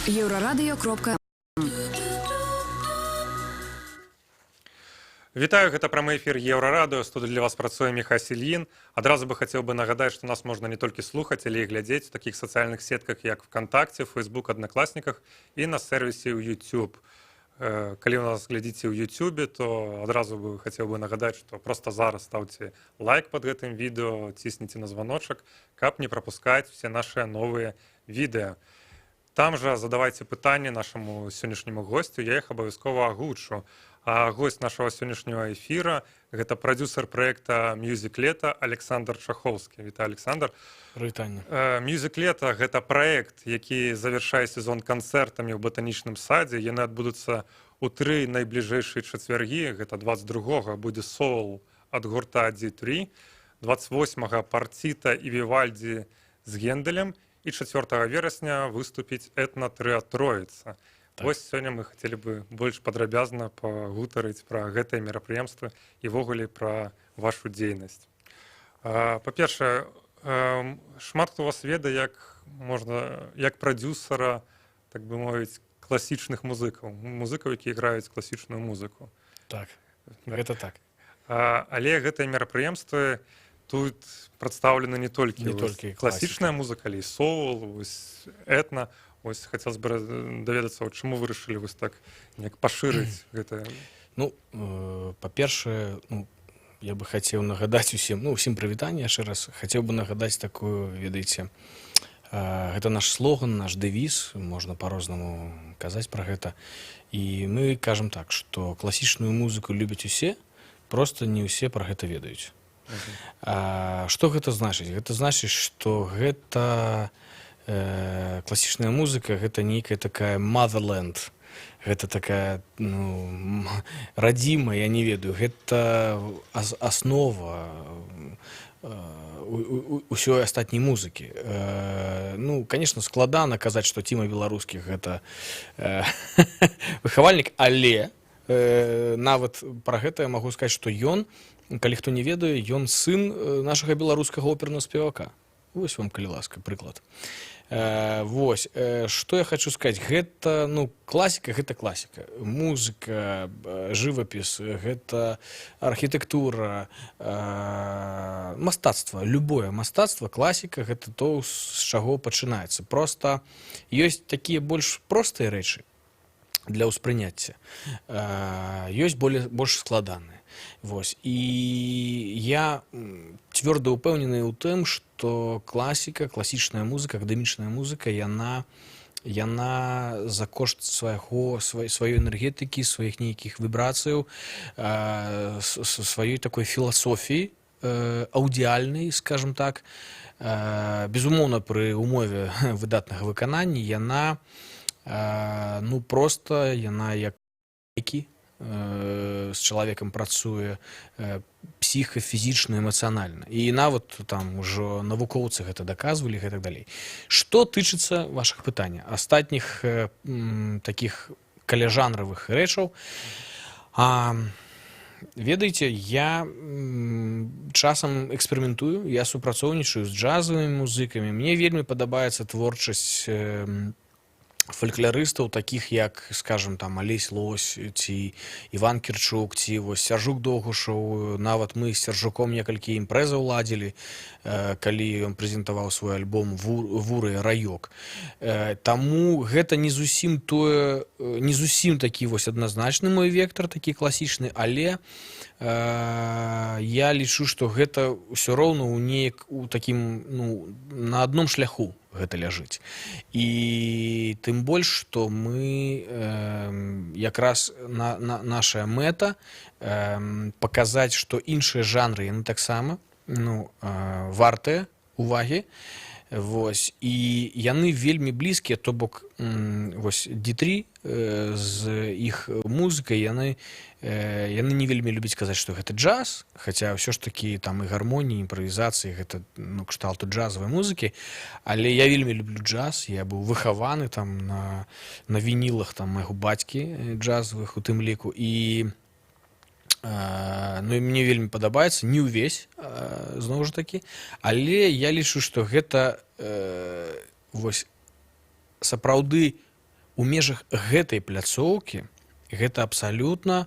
Еўрарадыё. Вітаю, гэта прамы эфір Еўрарадыё. Тут для вас працуе Міхась Ільін. Адразу бы хацеў бы нагадаць, што нас можна не толькі слухаць, але і глядзець у такіх сацыяльных сетках, як ВКонтакце, Фейсбук, Аднакласніках і на сервісе ў YouTube. Калі ў нас глядзіце ў YouTube, то адразу бы хацеў бы нагадаць, што проста зараз ставце лайк пад гэтым відэо, цісніце на званочак, каб не прапускаць все нашыя новыя відэа. Там жа задавайце пытанні нашаму сённяшняму госцю, я іх абавязкова агучу. А гость нашего сегодняшнего эфира – это продюсер проекта «Music Лето» Александр Чаховский. Вітаю, Александр. Вітання. «Music Лето» – это проект, який завершае сезон канцэртамі ў ботанічным садзе. Яны адбудуцца ў 3 найбліжэйшыя чацвяргі. Гэта 22-го будзе «Soul» ад гурта D3, 28-го «Партита» і «Вівальді» з Генделем, і 4 верасня выступіць «Этна-3» ад Троіца. Так. Вось сёння мы хацелі бы больш падрабязна пагутарыць пра гэтае мерапрыемства і ўвогуле пра вашу дзейнасць. Па-першае, шмат хто вас ведае як прадзюсара, так бы мовіць, класічных музыкаў, якія граюць класічную музыку. Так, гэта так. Але гэтыя мерапрыемствы тут прадстаўлены не толькі класічная музыка, але і соул, этна. Ось хацелось бы даведацца, чаму вы вырашылі вось так неяк пашырыць гэта? Ну, па-першае, я бы хацеў нагадаць усім прывітанне яшчэ раз. Хацеў бы нагадаць такую, ведаеце, гэта наш слоган, наш дэвіз, можна па-рознаму казаць пра гэта. І мы кажам так, што класічную музыку любяць усе, проста не ўсе пра гэта ведаюць. Што гэта значыць? Гэта значыць, што гэта класічная музыка, гэта нейкая такая motherland, гэта такая, радзіма, я не ведаю, гэта аснова ўсёй астатняй музыкі. Конечно, складана казаць, што Ціма Беларускі гэта выхавальнік, але нават пра гэта я магу сказаць, што ён, калі хто не ведае, ён сын нашага беларускага опернага спевака. Вось вам, калі ласка, прыклад. Вось, што я хочу сказаць, гэта, класіка, гэта класіка. Музыка, жывапіс, гэта архітэктура, мастацтва, любое мастацтва, класіка, гэта то, з чаго пачынаецца. Проста ёсць такія больш простыя рэчы для ўспрыняцця, ёсць больш складаныя. Вось. І я цвёрда ўпэўнены ў тым, што класіка, класічная музыка, акадэмічная музыка, яна за кошт сваёй энергетыкі, сваіх нейкіх вібрацыяў, сваёй такой філасофіі аўдыяльнай, скажем так, безумоўна, пры умове выдатнага выканання, яна проста, яна як які з чалавекам працуе псіхафізічна, эмацыянальна. І нават там ужо навукоўцы гэта даказвалі, гэтак далей. Што тычыцца вашых пытання, астатніх такіх каляжанравых рэчаў, ведаеце, я часам эксперыментую, я супрацоўнічаю з джазавымі музыкамі. Мне вельмі падабаецца творчасць фалькларыстаў, такіх як, скажем, там, Алесь Лось, ці Іван Кірчук, ці вось Сяржук Догушаў. Нават мы з Сяржуком некалькі імпрэзаў ладзілі, калі ён прэзентаваў свой альбом «Вуры раёк». Таму гэта не зусім такі вось адназначны мой вектар, такі класічны, але я лічу, што гэта ўсё роўна у такім, на адном шляху гэта ляжыць. І тым больш, што мы якраз наша мэта паказаць, што іншыя жанры яны таксама вартыя увагі. Вось. І яны вельмі блізкія, то бок D3 з іх музыкай, яны не вельмі любяць казаць, што гэта джаз, хаця ўсё ж такі там і гармоніі, імправізацыі, гэта кшталту джазавай музыкі, але я вельмі люблю джаз, я быў выхаваны там на вінілах майго бацькі джазавых у тым ліку, і мне вельмі падабаецца, не ўвесь, зноў жа такі, але я лічу, што гэта сапраўды у межах гэтай пляцоўкі гэта абсалютна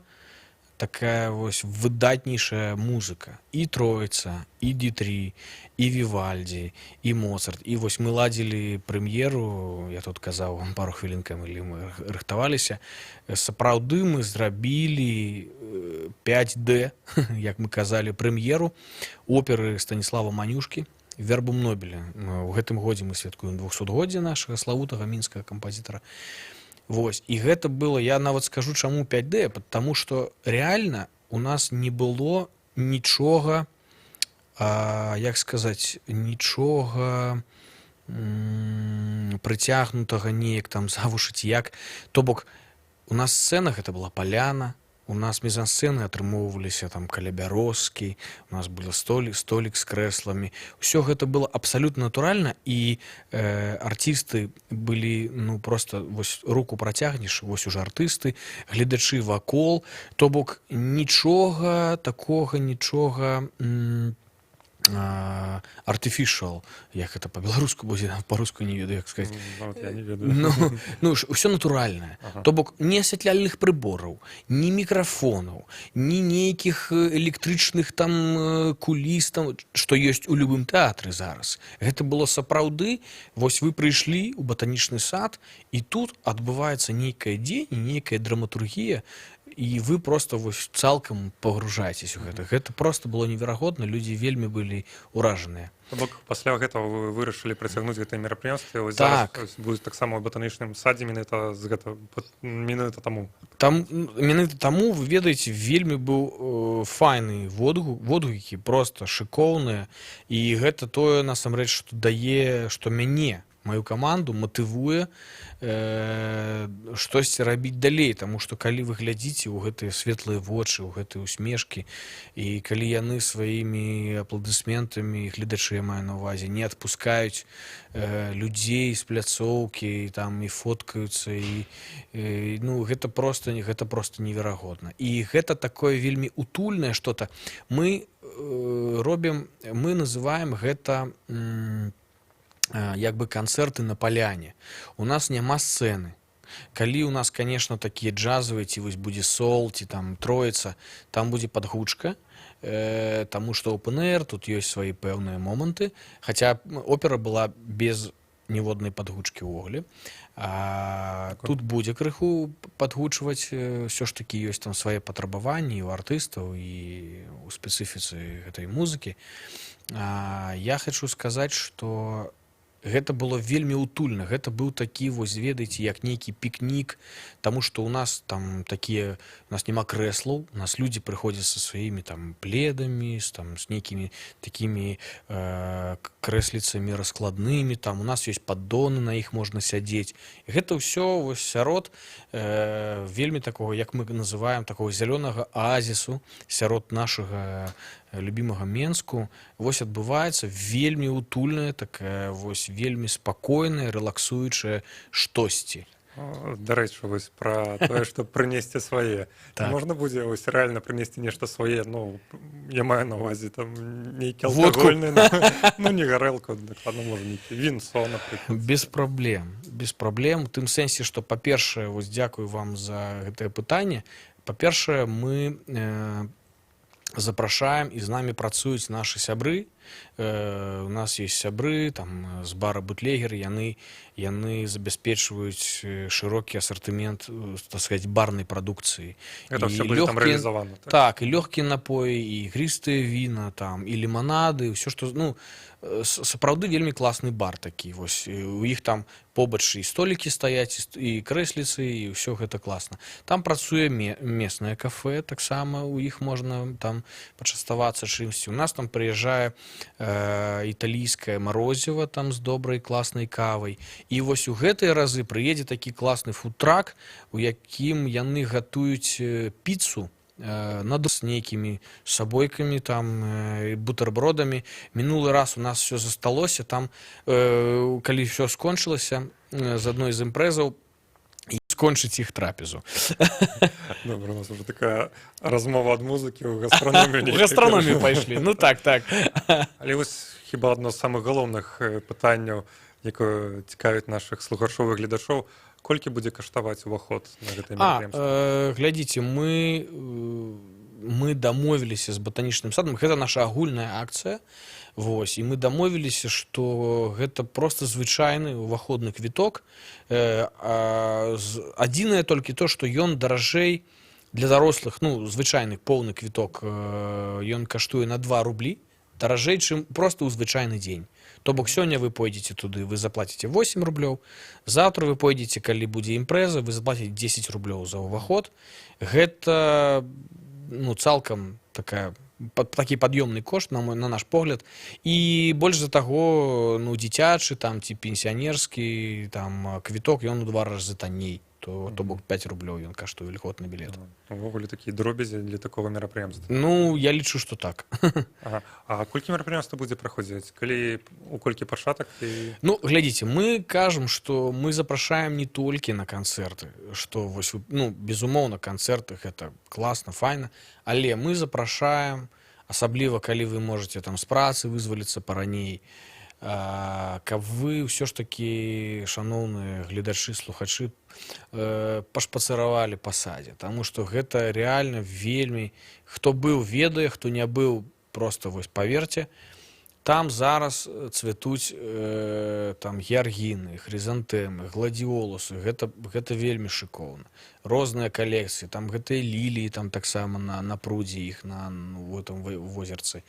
такая вось выдатнейшая музыка. І Троіца, і Ді-3, і Вівальдзі, і Моцарт. І вось мы ладзілі прэм'еру, я тут казаў вам пару хвілін, калі мы рыхтаваліся. Сапраўды мы зрабілі 5D, як мы казалі, прэм'еру оперы Станіслава Манюшкі «Вербум Нобеля». У гэтым годзе мы святкуем 200-годдзе нашага славутага мінскага кампазітара. Вось. І гэта было, я нават скажу, чаму 5D, потому што рэальна у нас не было нічога, як сказаць, нічога прыцягнутага неяк там завушыць як. То бок, у нас сцэна гэта была паляна, у нас мізансцэны атрымоўваліся там каля бярозкі, у нас был столік з крэсламі. Усё гэта было абсалютна натуральна, і артысты былі, ну, просто вось руку працягнеш, вось уже артысты, гледачы вакол. То бок, нічога такога, нічога artificial, як гэта па-беларуску будзе, па-руску не ведаю, як сказаць. Я не ведаю. Ну, ўсё натуральнае. То бок, ні асвятляльных прыбораў, ні мікрафонаў, ні нейкіх электрычных там куліс, там, што ёсць у любым тэатры зараз. Гэта было сапраўды, вось вы прыйшлі ў батанічны сад, і тут адбываецца нейкае дзеянне, нейкая драматургія, і вы просто вось цалкам пагружаецесь у гэта. Гэта просто было неверагодна, людзі вельмі былі ўражаныя. То бок, пасля гэтага вы вырашылі працягнуць гэтае мерапрыемстве, вось Так. зараз будзе таксама ў батанічным садзе менавіта таму. Там менавіта таму, вы ведаеце, вельмі быў файны водгукі, просто шыкоўныя, і гэта тое, насамрэч, што дае, што мяне, маю каманду матывуе штосьці рабіць далей, таму што калі вы глядзіце ў гэтыя светлыя вочы, ў гэтыя усмешкі, і калі яны сваімі апладысментамі, гледачы, я маю на ўвазе, не адпускаюць людзей з пляцоўкі, там і фоткаюцца, і ну, гэта просто неверагодна. І гэта такое вельмі утульнае што-то. Мы робім, мы называем гэта як бы канцэрты на паляне. У нас няма сцэны. Калі у нас, конечно, такія джазавыя, ці вось будзе сол, ці там Троіца, там будзе падгучка, таму што open-air, тут ёсць свае пэўныя моманты, хаця опера была без ніводнай падгучкі ўвогуле. Тут будзе крыху падгучваць, ўсё ж такі ёсць там свае патрабаванні ў артыстаў і ў спецыфіцы гэтай музыкі. Я хачу сказаць, што гэта было вельмі утульна. Гэта быў такі, вось, ведаеце, як нейкі пікнік, таму што ў нас там такія, у нас няма крэслаў, у нас людзі прыходзяць са сваімі там пледамі, там, з нейкімі такімі крэсліцамі раскладнымі, там у нас ёсць паддоны, на іх можна сядзець. І гэта ўсё вось сярод вельмі такога, як мы называем, такого зялёнага аазісу, сярод нашага любімага Менску, вось адбываецца вельмі утульнае, такая вось вельмі спакойнае, рэлаксуючае штосьці. Дарэчы, вось пра тое, што прынесці свае. Так. Можна будзе вось рэальна прынесці нешта свае, ну, я маю на ўвазе там нейкі алкагольны, ну, не гарэлку, дакладна можа нейкі вінцо, напрыклад. Без праблем, без праблем. У тым сэнсе, што, па-першае, вось дзякую вам за гэтае пытанне. Па-першае, мы запрашаем, і з намі працуюць нашы сябры. У нас ёсць сябры там з бара «Бутлегер», яны забяспечваюць шырокі асартымент, так сказаць, барнай прадукцыі. Гэта ўсё будзе там рэалізавана. Так, і лёгкія напоі, і ігрыстыя віна, там, і ліманады, ўсё, што, ну, сапраўды вельмі класны бар такі. Вось, у іх там побач і столікі стаяць, і крэсліцы, і ўсё гэта класна. Там працуе меснае кафэ, таксама у іх можна там пачаставацца чымсьці. У нас там прыязджае італійскае марозіва там з добрай класнай кавай. І вось у гэтыя разы прыедзе такі класны фудтрак, у якім яны гатуюць піцу з нейкімі сабойкамі, там, бутэрбродамі. Мінулы раз у нас все засталося, там, калі ўсё скончылася з адной з імпрэзаў, скончыць іх трапезу. Добра, у нас уже такая размова ад музыкі ў гастраномію. У гастраномію пайшлі, ну так, так. Але вось хіба адно з самых галоўных пытанняў, якое цікавіць нашых слухачоў і гледачоў, Колькі будзе каштаваць уваход на гэтае мерапрыемства? Глядзіце, мы дамовіліся з батанічным садам, гэта наша агульная акцыя. Вось, і мы дамовіліся, што гэта проста звычайны уваходны квіток. Адзінае толькі то, што ён даражэй для дарослых, ну, звычайны поўны квіток, ён каштуе на 2 рублі, даражэй, чым проста ў звычайны дзень. То бок сёння вы пойдзеце туды, вы заплаціце 8 рублёў, заўтра вы пойдзеце, калі будзе імпрэза, вы заплаціце 10 рублёў за ўваход. Гэта, ну, цалкам такі пад'ёмны кошт, на наш погляд. І больш за таго, ну, дзіцячы там, ці пенсіянерскі там квіток, ён у 2 разы танней. То бок 5 рублёў ён каштуе льготны білет. Увогуле такія дробязі для такого мерапрыемства. Ну, я лічу, што так. Ага. А колькі мерапрыемства будзе праходзіць? У колькі пачатак? Ну, глядзіце, мы кажам, што мы запрашаем не толькі на канцэрты, што вось, ну, безумоўна, канцэрты гэта класна, файна, але мы запрашаем, асабліва калі вы можаце там з працы вызваліцца параней, каб вы ўсё ж такі, шаноўныя гледачы, слухачы, пашпацыравалі па садзе, таму што гэта рэальна вельмі, хто быў, ведае, хто не быў, проста вось паверце, там зараз цвітуць там геаргіны, хрызантэмы, гладіолусы, гэта вельмі шыкоўна. Розныя калекцыі, там гэтыя ліліі, там таксама на прудзе іх, на гэтым возерцы.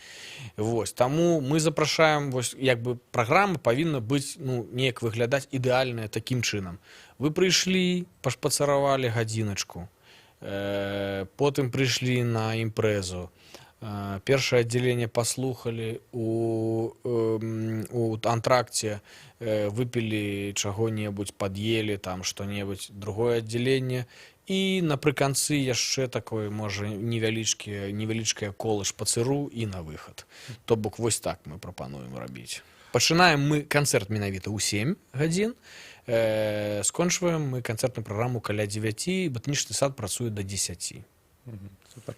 Вось, таму мы запрашаем, вось, як бы праграма павінна быць, ну, неяк выглядаць ідэальная такім чынам. Вы прыйшлі, пашпацаравалі гадзіначку, потым прыйшлі на імпрэзу, першае аддзяленне паслухалі, у антракце выпілі чаго-небудзь, пад'елі там што-небудзь, другое аддзяленне, і напрыканцы яшчэ такое, можа, невялічкае кола шпацыру і на выхад. То бок вось так мы прапануем рабіць. Пачынаем мы канцэрт менавіта ў 7 гадзін, скончваем мы канцэртную праграму каля 9, батанічны сад працуе да 10. Супер.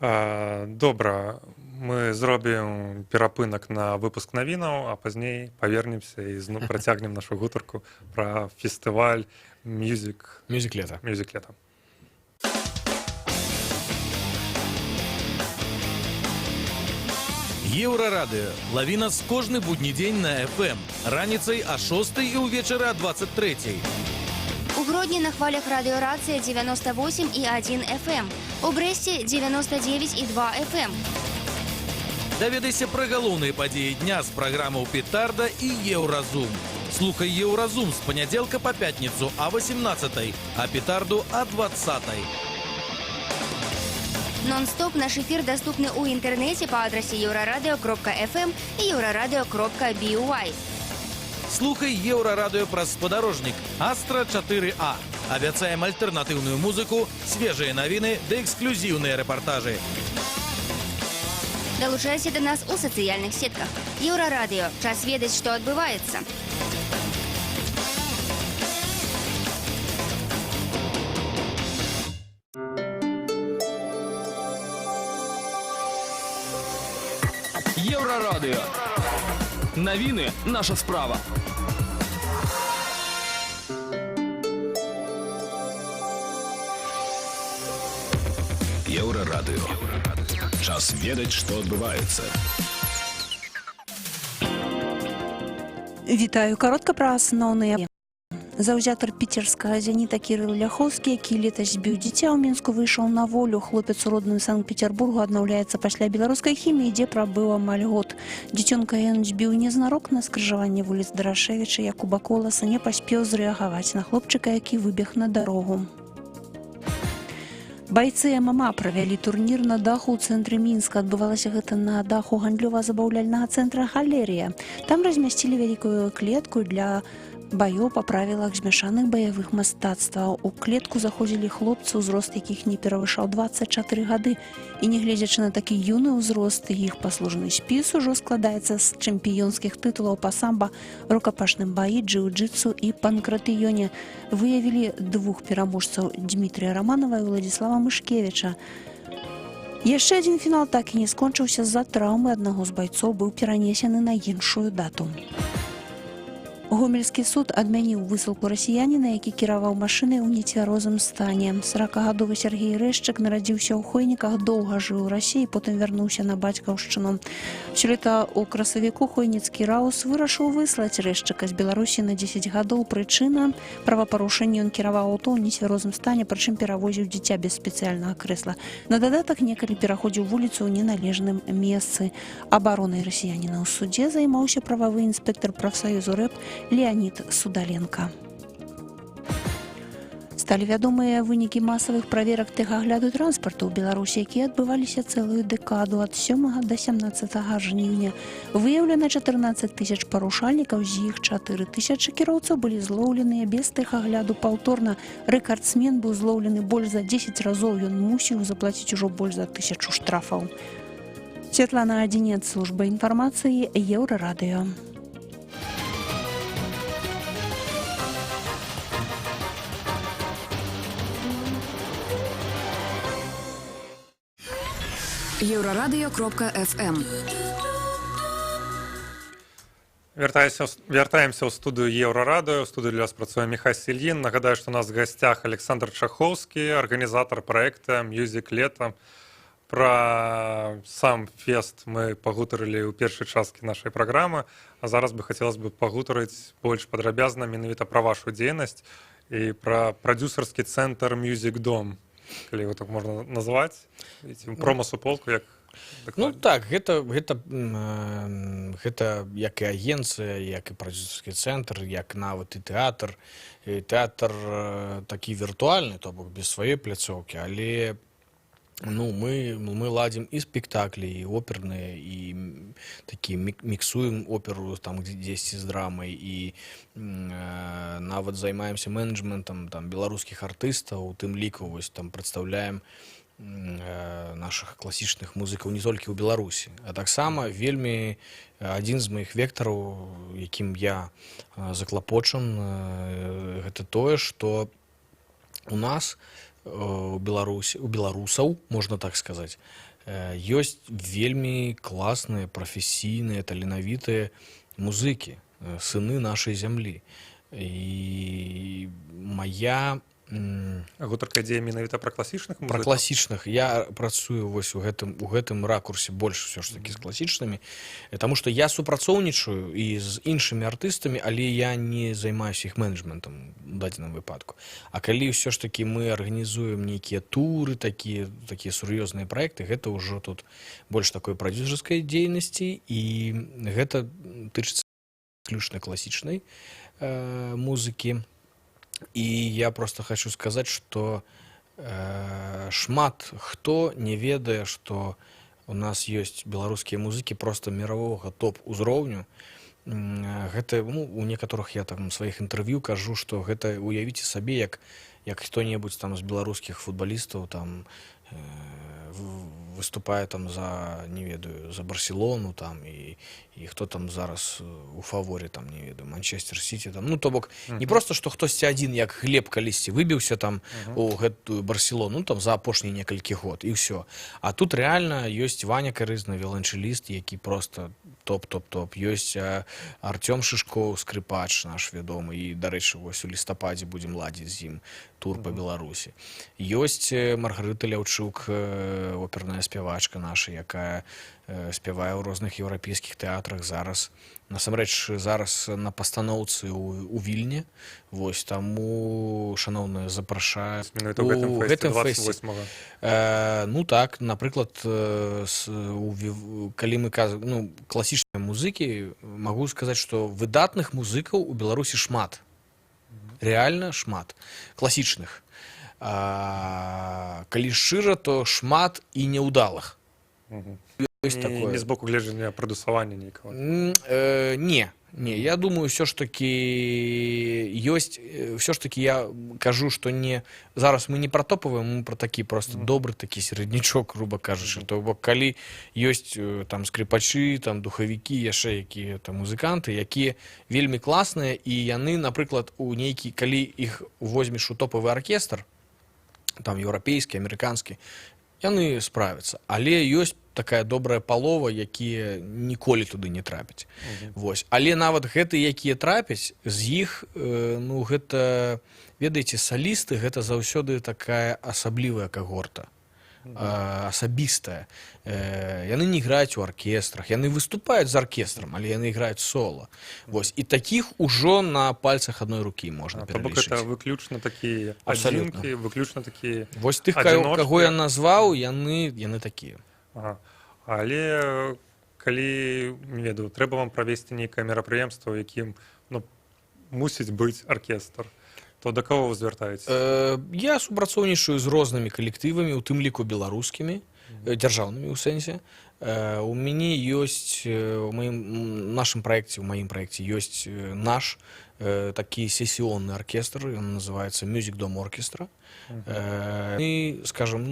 Добра, мы зробім перапынак на выпуск навінаў, а пазней павернемся і працягнем нашу гутарку пра фестываль Music Лета. Еўрарадыё. Лаві нас кожны будні дзень на FM. Раніцай о 6 і ўвечары о 23. У Гродні на хвалях радыёрацыя 98,1 FM. У Брэсце 99,2 FM. Даведайся пра галоўныя падзеі дня з праграмаў «Петарда» і «Еўразум». Слухай «Еўразум» з панядзелка па пятніцу о 18, а «Петарду» о 20. Нон-стоп наш эфир доступны ў інтэрнэце па адрасе euraradeo.fm і euraradeo.by. Слухай «Еўрарадыё» праз спадарожнік «Астра 4А». Абяцаем альтэрнатыўную музыку, свежыя навіны ды эксклюзіўныя рэпартажы. Далучайся да нас у сацыяльных сетках. Еўрарадыё. Час ведаць, што адбываецца. Еўрарадыё. Навіны – наша справа. Еўрарадыё. Час ведаць, што адбываецца. Вітаю, каротка пра асноўныя. Заўзятар піцерскага «Зеніта» Кірыл Ляхоўскі, які летась збіў дзіця ў Мінску, выйшаў на волю. Хлопец у родным Санкт-Петербургу аднаўляецца пасля беларускай хіміі, дзе прабыў амаль год. Дзіцёнка ён збіў незнарок на скрыжаванні вуліц Дарашевіча, Якуба Коласа, не паспеў зрэагаваць на хлопчыка, які выбег на дарогу. Байцы ММА правялі турнір на даху ў цэнтры Мінска. Адбывалася гэта на даху гандлёва-забаўляльнага цэнтра «Галерія». Там размясцілі вялікую клетку для баёў па правілах змяшаных баявых мастацтваў. У клетку заходзілі хлопцы, узрост якіх не перавышаў 24 гады. І нягледзячы на такі юны ўзрост, іх паслужны спіс ужо складаецца з чэмпіёнскіх тытулаў па самба, рукапашным баі, джиу-джитсу і панкратыёне. Выявілі 2 пераможцаў – Дмітрія Раманова і Владзіслава Мышкевіча. Яшчэ адзін фінал так і не скончыўся з-за траўмы аднаго з байцоў, быў перанесены на іншую дату. Гомельскі суд адмяніў высылку расіяніна, які кіраваў машынай у нецвярозым стане. 40-гадовы Сергей Рэшчык нарадзіўся ў Хойніках, доўга жыў у Расіі, потым вярнуўся на бацькаўшчыну. Сёлета ў красавіку хойніцкі раус вырашыў выслаць Рэшчыка з Беларусі на 10 гадоў. Прычына – правапарушэнне. Ён кіраваў аўто ў нецвярозым стане, прычым перавозіў дзіця без спецыяльнага крэсла. На дадатак некалі пераходзіў вуліцу ў неналежным месцы. Абаронай расіяніна ў судзе займаўся прававы інспектор прафсаюзу РЭП Леонид Судаленко. Сталі вядомыя вынікі масавых праверак тэхагляду транспарту ў Беларусі, якія адбываліся цэлую дэкаду ад 7 да 17 жніўня. Выяўлена 14 000 парушальнікаў, з іх 4 000 кіроўцаў былі злоўленыя без тэхагляду паўторна. Рэкардсмен быў злоўлены больш за 10 разоў, ён мусіў заплаціць ужо больш за 1000 штрафаў. Святлана Адзінец, служба інфармацыі, Еўрарадыё. Еўрарадыё.фм. Вяртаемся ў студыю Еўрарадыё. У студыі для вас працуе Міхась Сільін. Нагадаю, што у нас в гасцях Александр Чахоўскі, арганізатар праекта «Мьюзік лета». Пра сам фест мы пагутарылі ў першай часткі нашай праграмы, а зараз бы хацелось бы пагутарыць больш падрабязна менавіта пра вашу дзейнасць і пра прадзюсарскі цэнтр «Мьюзік Дом». Калі его так можна назваць, промо-суполку, як Ну так, гэта як і агенцыя, як і прадзюсарскі цэнтр, як нават і тэатр. І тэатр такі віртуальны, то бок без сваёй пляцоўкі, але мы ладзім і спектаклі, і оперныя, і такі міксуем оперу там дзесьці з драмай, і нават займаемся менеджментам там беларускіх артыстаў, у тым ліку вось там прадстаўляем нашых класічных музыкаў не толькі ў Беларусі, а таксама вельмі адзін з маіх вектараў, якім я заклапочан, гэта тое, што у нас у беларусаў, можна так сказаць, ёсць вельмі класныя, прафесійныя, таленавітыя музыкі, сыны нашай зямлі. І моя гутарка ідзе менавіта пра класічных музыкаў? Пра класічных. Я працую вось у гэтым ракурсе больш ўсё ж такі з класічнымі, таму што я супрацоўнічаю і з іншымі артыстамі, але я не займаюся іх менеджментам у дадзеным выпадку. А калі ўсё ж такі мы арганізуем нейкія туры, такія сур'ёзныя праекты, гэта ўжо тут больш такой прадзюсарскай дзейнасці, і гэта тычыцца выключна класічнай музыкі. І я просто хочу сказаць, што шмат хто не ведае, што у нас ёсць беларускія музыкі просто мировога топ-узроўню. Гэта, у некаторых я там сваіх інтэрв'ю кажу, што гэта уявіце сабе, як хто-небудзь там з беларускіх футбалістаў там выступае там за, не ведаю, за Барселону там, і хто там зараз у фаворе там, не ведаю, Манчестер Сіті там, то бок не просто, што хтосьці адзін, як Глеб калісьці выбіўся там у гэтую Барселону, там за апошнія некалькі год, і ўсё. А тут рэальна ёсць Ваня Карызны, віоланчэліст, які просто топ-топ-топ. Ёсць Артём Шышкоў, скрыпач наш вядомы, і, дарэчы, вось у лістападзе будзем ладзіць з ім тур па Беларусі. Ёсць Маргарыта Ляўчук, оперная спявачка наша, якая спявае ў розных еўрапейскіх тэатрах зараз. Насамрэч, зараз на пастаноўцы ў Вільні. Вось, таму, шаноўная, запрашаю у гэтым фэсце 28-го. Ну так, напрыклад, калі мы кажам, класічныя музыкі, магу сказаць, што выдатных музыкаў у Беларусі шмат. Рэальна шмат. Класічных. Калі шчыра, то шмат і няўдалых. Не з боку гледжання прадусавання нейкага? Не, я думаю, ўсё ж такі ёсць, ўсё ж такі я кажу, што не, зараз мы не пра топавыя, мы пра такі просто добры такі середнячок, груба кажучы, то бок калі ёсць там скрипачы, там духавікі, яшчэ якія там музыканты, якія вельмі класныя, і яны, напрыклад, у нейкі, калі іх возьмеш у топавы аркестр, там еўрапейскі, амерыканскі, яны справяцца, але ёсць такая добрая палова, якія ніколі туды не трапяць. Вось. Але нават гэты, якія трапяць, з іх, ну, гэта, ведаеце, салісты, гэта заўсёды такая асаблівая кагорта. Асабістая. Яны не граюць у аркестрах, яны выступаюць з аркестрам, але яны граюць соло. Вось. І такіх ужо на пальцах адной рукі можна То бок пералічыць. это выключна такія Абсалютна. адзінкі, выключна такія Вось тых, адзіночкі. каго я назваў, яны такія. Ага. Але калі, не ведаю, трэба вам правесці нейкае мерапрыемства, у якім, ну, мусіць быць аркестр, то да каго вы звяртаецеся? Я супрацоўнічаю з рознымі калектывамі, у тым ліку беларускімі, дзяржаўнымі ў сэнсе. У мяне ёсць, у маім праекце ёсць наш такі сесіённы аркестр, ён называецца Music Dome Orchestra. І, скажем,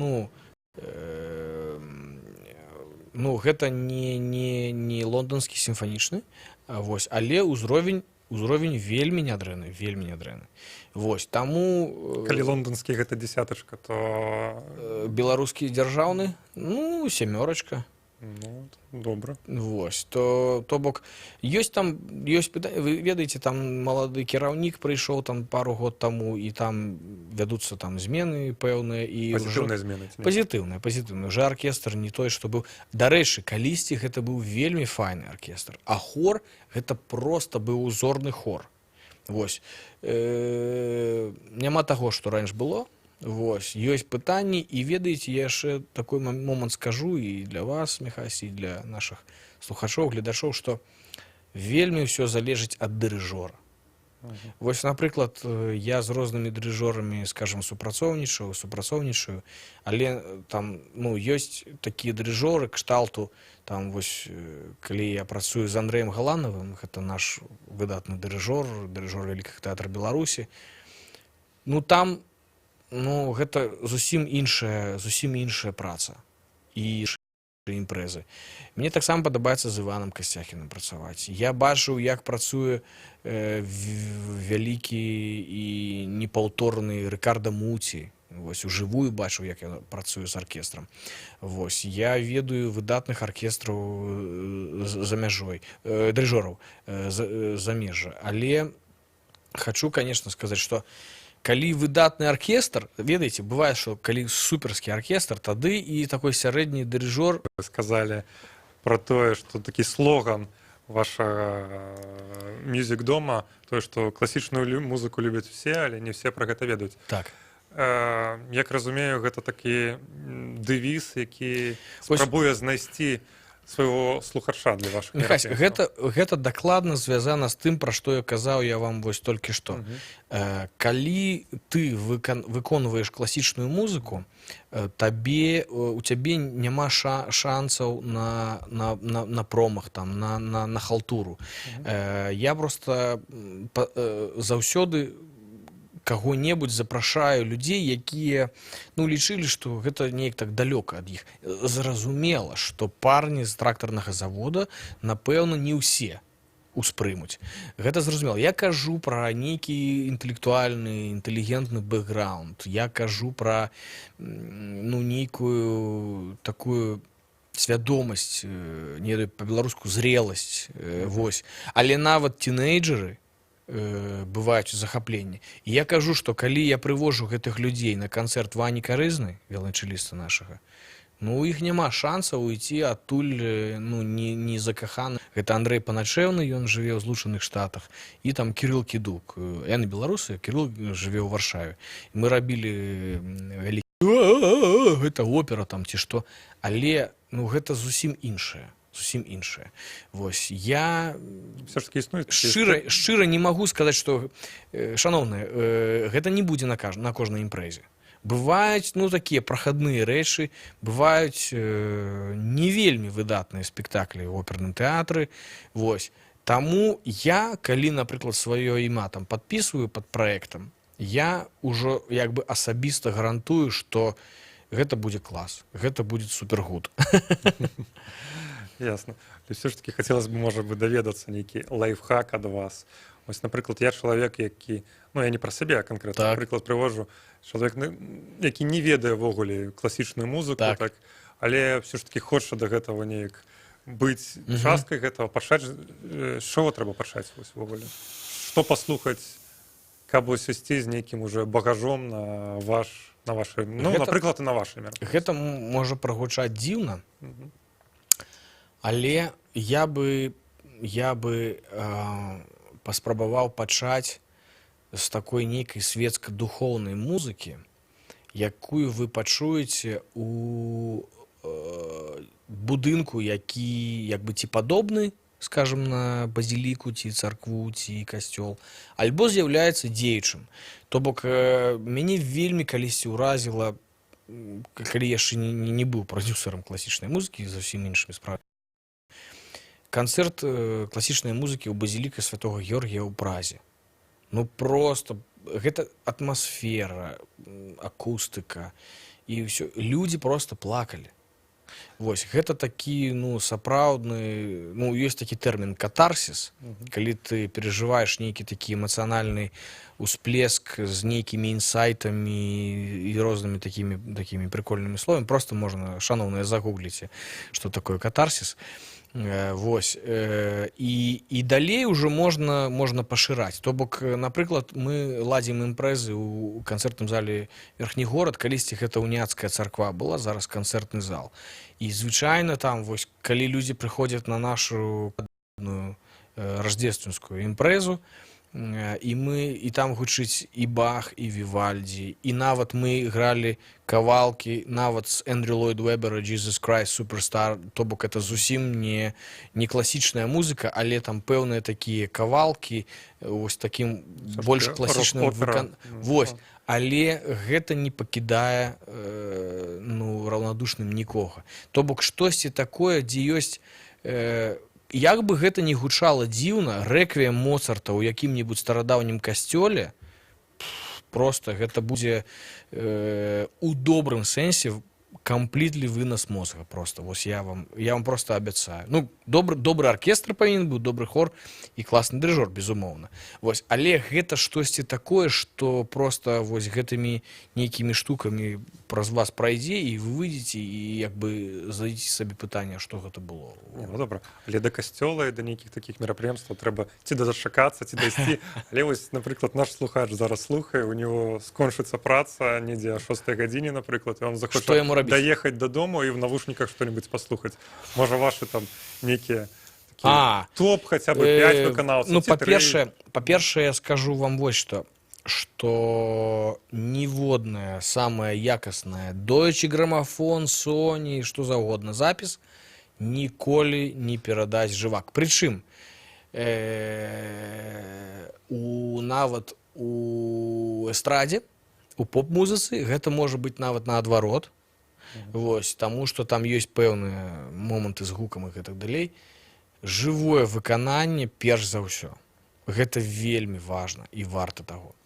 гэта не лондонскі сімфанічны, вось, але ўзровень вельмі нядрэнны. Вось, таму... Калі лондонскі гэта дзесятачка, то... Беларускі дзяржаўны, ну, 7. Ну, добра. Вось, то бок, ёсць пытанне, вы ведаеце, там малады кіраўнік прыйшоў там пару год таму, і там вядуцца там змены пэўныя. Пазітыўныя змены. Пазітыўныя. Уже аркестр не той, што быў. Дарэчы, калісьці гэта быў вельмі файны аркестр, а хор гэта проста быў узорны хор. Вось. Няма таго, што раньш было. Вось, ёсць пытанні, і ведаеце, я яшчэ такой момант скажу і для вас, Міхась, і для нашых слухачоў, гледачоў, што вельмі ўсё залежыць ад дырыжора. Вось, напрыклад, я з рознымі дырыжорамі, скажам, супрацоўнічаю, але там, ну, ёсць такія дырыжоры кшталту, там, вось, калі я працую з Андрэем Галанавым, гэта наш выдатны дырыжор Вялікага тэатра Беларусі, ну, там, ну, гэта зусім іншая праца і імпрэзы. Мне таксама падабаецца з Іванам Касцяхінам працаваць. Я бачыў, як працуе вялікі і непаўторны Рыкарда Муці. Вось, ужывую бачыў, як я працую з аркестрам. Вось, я ведаю выдатных аркестраў за мяжой, дырыжораў замежжа. Але хачу, конечно, сказаць, што калі выдатны аркестр, ведаеце, бывае, што калі суперскі аркестр, тады і такой сярэдні дырыжор... Вы сказалі пра тое, што такі слоган вашага мюзік-дома, тое, што класічную музыку любяць усе, але не все пра гэта ведаюць. Так. Як разумею, гэта такі дэвіз, які спрабуе знайсці свайго слухача для вашых мерапрыемстваў. Гэта дакладна звязана з тым, пра што я казаў я вам вось толькі што. Калі ты выконваеш класічную музыку, у цябе няма шансаў на промах, там, на халтуру. Я проста заўсёды каго-небудзь запрашаю людзей, якія, ну, лічылі, што гэта неяк так далёка ад іх. Зразумела, што парні з трактарнага завода, напэўна, не ўсе успрымуць. Гэта зразумела. Я кажу пра нейкі інтэлектуальны, інтэлігентны бэкграунд. Я кажу пра, ну, нейкую такую свядомасць, не ведаю, па-беларуску зреласць, вось. Але нават тінейджеры бываюць у захапленні. І я кажу, што калі я прывожу гэтых людзей на канцэрт Вані Карызны, віоланчэліста нашага, ну, у іх няма шансаў уйти адтуль, ну, не закаханы. Гэта Андрэй Паначэўны, ён жыве ў Злучаных Штатах, і там Кірыл Кідук. Яны беларусы, Кірыл жыве ў Варшаве. Мы рабілі вялікі... Гэта опера там ці што. Але, ну, гэта зусім іншае. Вось, я шчыра не магу сказаць, што, шаноўныя, гэта не будзе на кожнай імпрэзе. Бываюць, ну, такія прахадныя рэчы, бываюць не вельмі выдатныя спектаклі ў оперным тэатры. Вось. Таму я, калі, напрыклад, сваё імя там падпісваю пад праектам, я ўжо як бы асабіста гарантую, што гэта будзе клас, гэта будзе супергуд. Ясно. Все ж таки хотелось бы, может быть, даведацца нейкі лайфхак ад вас. Вось, напрыклад, я чалавек, які, ну, я не пра сябе канкрэтна, напрыклад, прывожу чалавек, які не ведае ўвогуле класічную музыку, так, але все ж таки хочацца да гэтага неяк быць часткай гэтага, пачаць, з чаго трэба пачаць вось увогуле? Што паслухаць, каб вось ісці з нейкім уже багажом на вашы, ну, напрыклад, і на вашы мерапрыемствы? Гэта можа прагучаць дзіўна, але я бы паспрабаваў пачаць з такой нейкай светска-духоўнай музыкі, якую вы пачуеце у будынку, які як бы ці падобны, скажем, на базіліку, ці царкву, ці касцёл, альбо з'яўляецца дзеючым. То бок, мяне вельмі калісьці ўразіла, калі яшчэ не быў прадзюсарам класічнай музыкі, зусім іншымі справамі, канцэрт класічнай музыкі ў базіліка Святога Георгія ў Празе. Ну, просто гэта атмасфера, акустыка, і ўсё. Людзі просто плакалі. Вось, гэта такі, ну, сапраўдны, ну, ёсць такі тэрмін катарсіс, калі ты перажываеш нейкі такі эмацыянальны усплеск з нейкімі інсайтамі і рознымі такімі прикольнымі словамі, просто можна, шановныя, загугліце, што такое катарсіс. Вось, і далей ужо можна пашыраць. То бок, напрыклад, мы ладзім імпрэзы ў канцэртным зале Верхні горад, калісьці гэта уняцкая царква была, зараз канцэртны зал. І звычайна там, вось, калі людзі прыходзяць на нашу рождественскую імпрэзу, і там гучыць і Бах, і Вівальді, і нават мы гралі кавалкі нават з Эндрю Ллойд Вебера «Jesus Christ Superstar», то бок это зусім не класічная музыка, але там пэўныя такія кавалкі вось такім больш класічным выкананнем. Вось, але гэта не пакідае раўнадушным нікога. То бок штосьці такое, дзе ёсць, як бы гэта не гучала дзіўна, рэквіем Моцарта ў якім-небудзь старадаўнім касцёле, просто гэта будзе у добрым сэнсе камплітлі вынас мозга просто. Вось я вам просто абяцаю. Ну, добры аркестр павінен быў, добры хор і класны дырыжор, безумоўна. Вось, але гэта штосьці такое, што просто вось гэтымі нейкімі штукамі праз вас прайдзе, і вы выйдзеце і як бы зададзеце сабе пытанне, што гэта было. Ну, добра. Але да касцёла і да нейкіх такіх мерапрыемстваў трэба ці дачакацца, ці дайсці. Але вось, напрыклад, наш слухач зараз слухае, у него скончыцца праца недзе о 6 гадзіне, напрыклад, і он захоча даехаць дадому і в навушніках што-небудзь паслухаць. Можа, вашы там нейкія топ хаця бы 5 выканаўцаў. Ну, па-першае, я скажу вам вось што ніводная самая якасная Deutsche Grammophon, Sony, што заўгодна запіс ніколі не перадаць жывак. Прычым, нават у эстрадзе, у поп-музыцы гэта можа быць нават наадварот. Вось, таму што там ёсць пэўныя моманты з гукам і гэтак далей. Жывое выкананне перш за ўсё. Гэта вельмі важна і варта таго.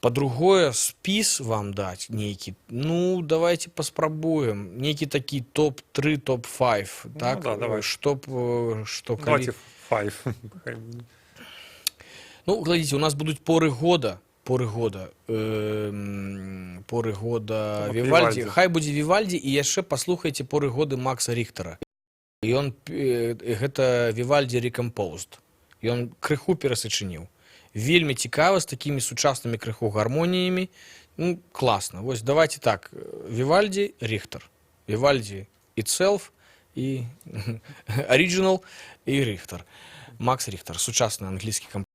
Па-другое, спіс вам даць нейкі, ну, давайте паспрабуем. Нейкі такі топ-3, топ-5, так? Ну, да, давай. Што давайте 5. Ну, глядзіце, у нас будуць поры года Вівальді. Хай будзе Вівальді, і яшчэ паслухайце поры годы Макса Ріхтера. Гэта Вівальді Recomposed. Ён крыху перасачыніў. Вельмі цікава, з такімі сучаснымі крыху гармоніямі. Ну, класна. Вось, давайте так. Вівальді, Ріхтер. Вівальді itself, і Original, і Ріхтер. Макс Ріхтер, сучасны англійскі кампозітор.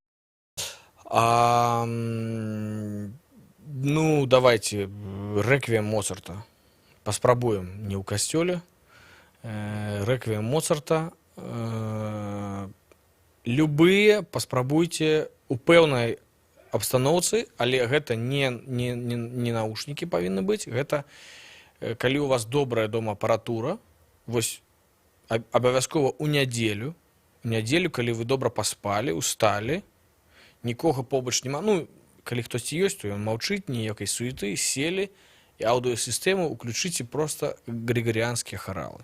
Ну, давайте рэквіем Моцарта паспрабуем не ў касцёле. Рэквіем Моцарта. Любыя паспрабуйце у пэўнай абстаноўцы, але гэта не наушнікі павінны быць. Гэта калі у вас добрая дома апаратура, вось абавязкова ў нядзелю, калі вы добра паспалі, усталі, нікога побач няма. Ну, калі хтосьці ёсць, то ён маўчыць, ніякай суеты, селі, і аўдыёсістэму уключыце проста грыгарыянскія харалы.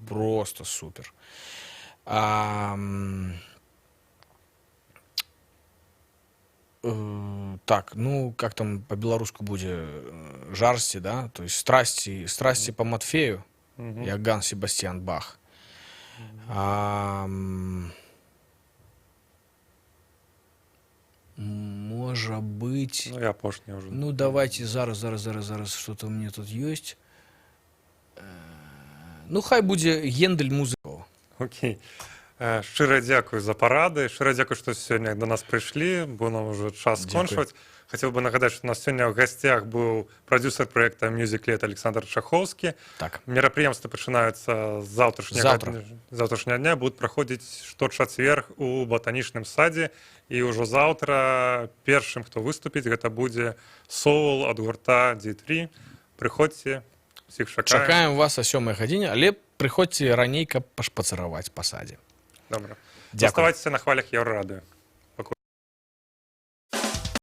Просто супер. Так, ну, как там по-беларуску будзе, жарсці, да? То есть страсці по Матфею, як Ганн Себастьян Бах. Можа быть... Ну, і апошні вже. Ну, давайте зараз, что-то у меня тут есть. Ну, хай будзе Гендель музыкаў. Окей. Шчыра дзякую за парады. Шчыра дзякую, што сёння да нас прыйшлі, бо нам уже час скончваць. Хацеў бы нагадаць, што у нас сёння ў гасцях быў прадзюсар праекта Music Let Александр Чахоўскі. Так. Мерапрыемствы пачынаюцца з заўтрашняга дня, будуць праходзіць шточацверг у батанічным садзе. І ўжо заўтра першым, хто выступіць, гэта будзе Soul ад гурта D3. Прыходзьце, усіх чакаем. Чакаем вас о 7 гадзіне, але прыходзьце раней, каб пашпацараваць па садзе. Добра. Дзякуй. Заставайцеся на хвалях Еўрарадыё.